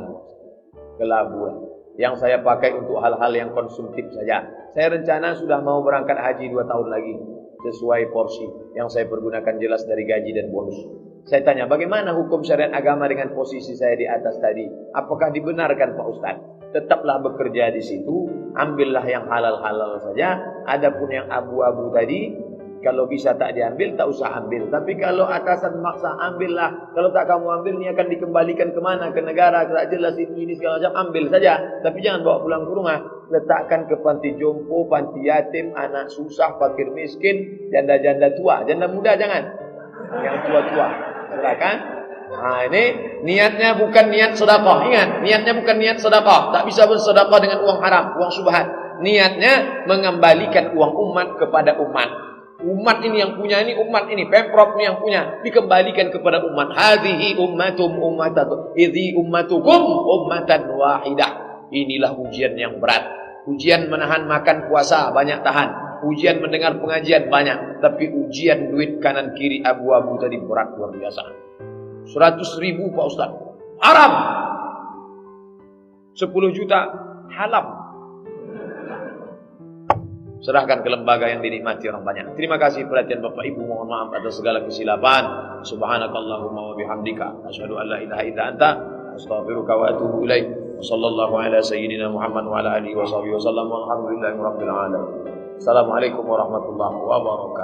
Yang saya pakai untuk hal-hal yang konsumtif saja. Saya rencana sudah mau berangkat haji 2 tahun lagi. Sesuai porsi yang saya pergunakan jelas dari gaji dan bonus. Saya tanya, bagaimana hukum syariat agama dengan posisi saya di atas tadi? Apakah dibenarkan Pak Ustaz? Tetaplah bekerja di situ, ambillah yang halal-halal saja. Adapun yang abu-abu tadi, kalau bisa tak diambil, tak usah ambil. Tapi kalau atasan maksa, ambillah. Kalau tak kamu ambil, ini akan dikembalikan kemana? Ke negara, tak jelas ini segala macam. Ambil saja, tapi jangan bawa pulang ke rumah. Letakkan ke panti jompo, panti yatim, anak susah, fakir miskin, janda-janda tua. Janda muda jangan, yang tua-tua. Silakan. Nah ini niatnya bukan niat sedekah. Ingat, niatnya bukan niat sedekah. Tak bisa bersedekah dengan uang haram, uang subhat. Niatnya mengembalikan uang umat kepada umat. Umat ini yang punya, ini umat ini, Pemprov ini yang punya, dikembalikan kepada umat. Hadhihi ummatum ummatatu, idhi ummatukum ummatan wahidah. Inilah ujian yang berat. Ujian menahan makan puasa banyak tahan. Ujian mendengar pengajian banyak, tapi ujian duit kanan kiri abu-abu tadi berat luar biasa. 100.000 Pak Ustaz, haram. 10 juta halal. Serahkan ke lembaga yang dinikmati orang banyak. Terima kasih perhatian Bapak Ibu. Mohon maaf atas segala kesilapan. Subhanakallahumma wa bihamdika asyhadu an la ilaha illa anta astaghfiruka wa atubu ilaik. Wassallallahu ala sayyidina Muhammad wa ala alihi wa sahbihi wasallam. Walhamdulillahirabbil alamin. Assalamualaikum warahmatullahi wabarakatuh.